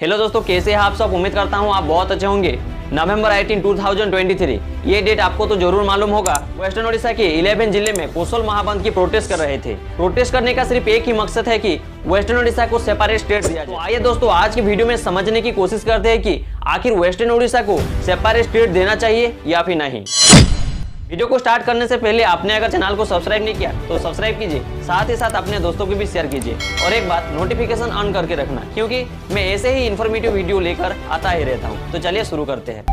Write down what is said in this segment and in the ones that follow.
Hello दोस्तों, कैसे हैं आप सब। उम्मीद करता हूं आप बहुत अच्छे होंगे। नवंबर 18, 2023 ये डेट आपको तो जरूर मालूम होगा। वेस्टर्न ओडिशा के 11 जिले में कोसल महाबंद की प्रोटेस्ट कर रहे थे। प्रोटेस्ट करने का सिर्फ एक ही मकसद है कि वेस्टर्न ओडिशा को सेपरेट स्टेट दिया जाए। तो आइए दोस्तों, आज की वीडियो में समझने की कोशिश करते हैं कि आखिर वेस्टर्न ओडिशा को सेपरेट स्टेट देना चाहिए या फिर नहीं। वीडियो को स्टार्ट करने से पहले आपने अगर चैनल को सब्सक्राइब नहीं किया तो सब्सक्राइब कीजिए, साथ ही साथ अपने दोस्तों को भी शेयर कीजिए और एक बात, नोटिफिकेशन ऑन करके रखना, क्योंकि मैं ऐसे ही इन्फॉर्मेटिव वीडियो लेकर आता ही रहता हूं। तो चलिए शुरू करते हैं।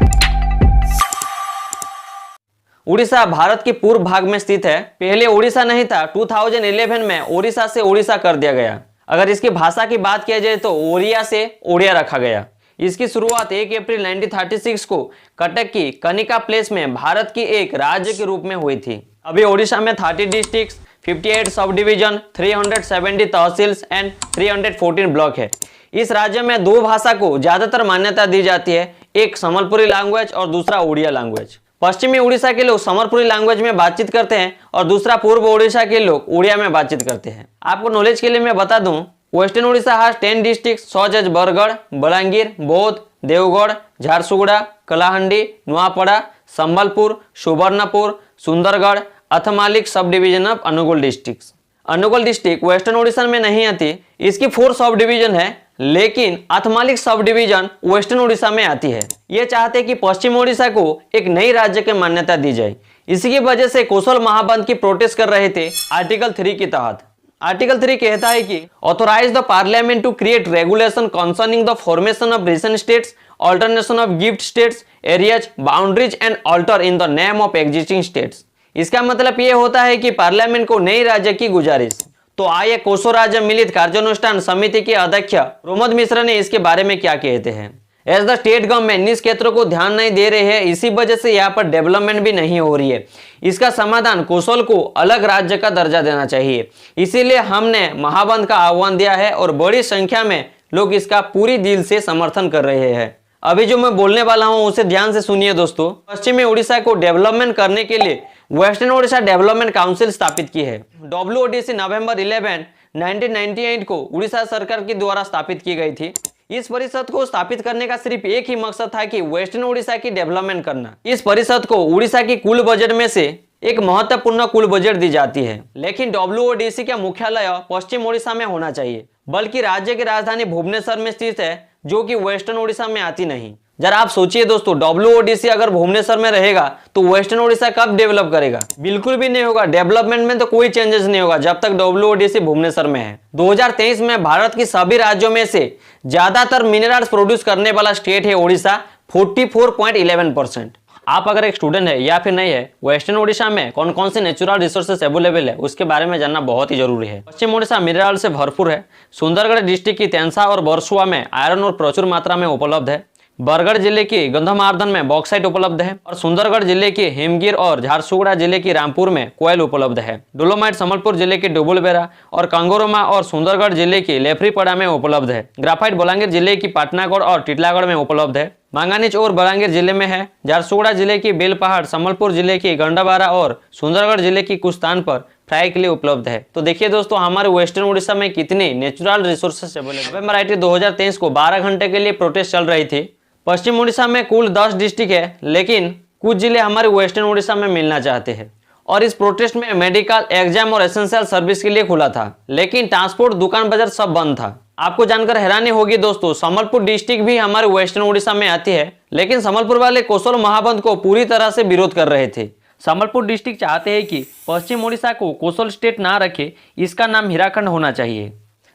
उड़ीसा भारत के पूर्व भाग में स्थित है। पहले उड़ीसा नहीं था। 2011 में ओडिशा से उड़ीसा कर दिया गया। अगर इसकी भाषा की बात किया जाए तो ओरिया से ओडिया रखा गया। इसकी शुरुआत 1 अप्रैल 1936 को कटक की कनिका प्लेस में भारत की एक राज्य के रूप में हुई थी। अभी ओडिशा में 30 districts, 58 sub division, 370 tehsils and 314 block है। इस राज्य में दो भाषा को ज्यादातर मान्यता दी जाती है, एक संबलपुरी लैंग्वेज और दूसरा उड़िया लैंग्वेज। पश्चिमी उड़ीसा के लोग संबलपुरी लैंग्वेज में बातचीत करते हैं और दूसरा पूर्व उड़ीसा के लोग उड़िया में बातचीत करते हैं। आपको नॉलेज के लिए मैं बता दूं, western Odisha has 10 districts such as Bargarh, Balangir, बौद्ध, Deogarh, Jharsuguda, Kalahandi, Nuapada, Sambalpur, Subarnapur, Sundargarh, Athmallik sub division of Angul districts. Angul district western Odisha में नहीं आती। इसकी 4 सब डिवीजन है, लेकिन अथमालिक सब डिवीजन वेस्टर्न ओडिशा में आती है। ये चाहते कि पश्चिम ओडिशा को एक नई राज्य की मान्यता दी जाए। इसी की वजह से कोसल महाबंद की प्रोटेस्ट कर रहे थे आर्टिकल 3 के तहत। आर्टिकल 3 कहता है कि authorise the parliament to create regulation concerning the formation of region states, alternation of gift states, areas, boundaries and alter in the name of existing states. इसका मतलब ये होता है कि पार्लियामेंट को नई राज्य की गुजारिश। तो आइए कोसो राज्य मिलित कार्यानुष्ठान समिति के अध्यक्ष प्रमोद मिश्रा ने इसके बारे में क्या कहते हैं। एज द स्टेट गवर्नमेंट इस क्षेत्र को ध्यान नहीं दे रहे हैं, इसी वजह से यहाँ पर डेवलपमेंट भी नहीं हो रही है। इसका समाधान कोसल को अलग राज्य का दर्जा देना चाहिए। इसीलिए हमने महाबंद का आह्वान दिया है और बड़ी संख्या में लोग इसका पूरी दिल से समर्थन कर रहे हैं। अभी जो मैं बोलने वाला हूँ उसे ध्यान से सुनिए दोस्तों। पश्चिमी उड़ीसा को डेवलपमेंट करने के लिए वेस्टर्न ओडिशा डेवलपमेंट काउंसिल स्थापित की है। WODC नवंबर 11, 1998 को उड़ीसा सरकार के द्वारा स्थापित की गई थी। इस परिषद को स्थापित करने का सिर्फ एक ही मकसद था कि वेस्टर्न ओडिशा की डेवलपमेंट करना। इस परिषद को उड़ीसा की कुल बजट में से एक महत्वपूर्ण कुल बजट दी जाती है, लेकिन WODC का मुख्यालय पश्चिम ओडिशा में होना चाहिए, बल्कि राज्य की राजधानी भुवनेश्वर में स्थित है, जो कि वेस्टर्न ओडिशा में आती नहीं। जरा आप सोचिए दोस्तों, WODC अगर भुवनेश्वर में रहेगा तो वेस्टर्न ओडिशा कब डेवलप करेगा? बिल्कुल भी नहीं होगा। डेवलपमेंट में तो कोई चेंजेस नहीं होगा जब तक WODC भुवनेश्वर में है। 2023 में भारत की सभी राज्यों में से ज्यादातर मिनरल्स प्रोड्यूस करने वाला स्टेट है ओडिशा, 44.11%। आप अगर एक स्टूडेंट है या फिर नहीं है, वेस्टर्न ओडिशा में कौन कौन से नेचुरल रिसोर्सेस अवेलेबल है उसके बारे में जानना बहुत ही जरूरी है। पश्चिम ओडिशा मिनरल से भरपूर है। सुंदरगढ़ डिस्ट्रिक्ट की तेंसा और बरसुआ में आयरन और प्रचुर मात्रा में उपलब्ध है। बरगढ़ जिले की गंधमार्दन में बॉक्साइट उपलब्ध है और सुंदरगढ़ जिले के हेमगिर और झारसुगुड़ा जिले की रामपुर में कोयल उपलब्ध है। डोलोमाइट संबलपुर जिले के डुबुलबेरा और कंगोरमा और सुंदरगढ़ जिले की लेफ्रीपड़ा में उपलब्ध है। ग्राफाइट बलांगीर जिले की पाटनागढ़ और टिटलागढ़ में उपलब्ध है। मांगानीच और बलांगीर जिले में है। झारसुगुड़ा जिले की बेलपहाड़, संबलपुर जिले की गंडाबारा और सुंदरगढ़ जिले की कुछ स्थान पर फ्राई के लिए उपलब्ध है। तो देखिए दोस्तों, हमारे वेस्टर्न ओडिशा में कितने नेचुरल रिसोर्सेस अवेलेबल। नवंबर 18, 2023 को 12 घंटे के लिए प्रोटेस्ट चल रही थी। पश्चिम ओडिशा में कुल 10 डिस्ट्रिक्ट है, लेकिन कुछ जिले हमारे वेस्टर्न ओडिशा में मिलना चाहते हैं। और इस प्रोटेस्ट में मेडिकल, एग्जाम और एसेंशियल सर्विस के लिए खुला था, लेकिन ट्रांसपोर्ट, दुकान बाजार सब बंद था। आपको जानकर हैरानी होगी दोस्तों, संबलपुर डिस्ट्रिक्ट भी हमारे वेस्टर्न ओडिशा में आती है, लेकिन संबलपुर वाले कोसल महाबंद को पूरी तरह से विरोध कर रहे थे। संबलपुर डिस्ट्रिक्ट चाहते हैं कि पश्चिम ओडिशा को कोसल स्टेट ना रखे, इसका नाम हीराखंड होना चाहिए।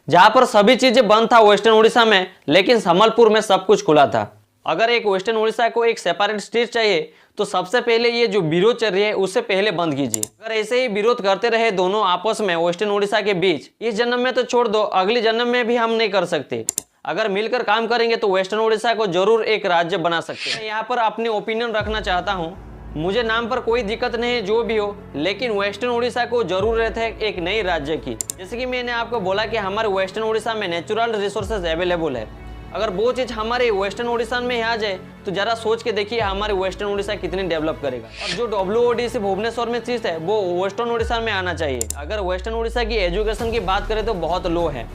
जहां पर सभी चीजें बंद था वेस्टर्न ओडिशा में, लेकिन संबलपुर में सब कुछ खुला था। अगर एक वेस्टर्न ओडिशा को एक सेपरेट स्टेट चाहिए तो सबसे पहले ये जो विरोध चल रही है उससे पहले बंद कीजिए। अगर ऐसे ही विरोध करते रहे दोनों आपस में वेस्टर्न ओडिशा के बीच, इस जन्म में तो छोड़ दो, अगले जन्म में भी हम नहीं कर सकते। अगर मिलकर काम करेंगे तो वेस्टर्न ओडिशा को जरूर एक राज्य बना सकते हैं। मैं यहाँ पर अपनी ओपिनियन रखना चाहता हूँ। मुझे नाम पर कोई दिक्कत नहीं है जो भी हो, लेकिन वेस्टर्न ओडिशा को जरूरत है एक नई राज्य की। जैसे कि मैंने आपको बोला कि हमारे वेस्टर्न ओडिशा में नेचुरल रिसोर्सेज अवेलेबल है। अगर वो चीज हमारे वेस्टर्न ओडिशा में आ जाए तो जरा सोच के देखिए हमारे वेस्टर्न ओडिशा कितनी डेवलप करेगा। और जो WODC भुवनेश्वर में चीज है वो वेस्टर्न ओडिशा में आना चाहिए। अगर वेस्टर्न ओडिशा की एजुकेशन की बात करें तो बहुत लो है।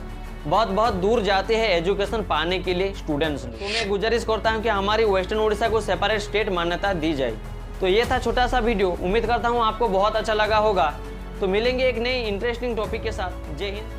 बहुत बहुत दूर जाते हैं एजुकेशन पाने के लिए स्टूडेंट्स। तो मैं गुजारिश करता हूँ कि हमारी वेस्टर्न उड़ीसा को सेपरेट स्टेट मान्यता दी जाए। तो ये था छोटा सा वीडियो, उम्मीद करता हूँ आपको बहुत अच्छा लगा होगा। तो मिलेंगे एक नई इंटरेस्टिंग टॉपिक के साथ। जय हिंद।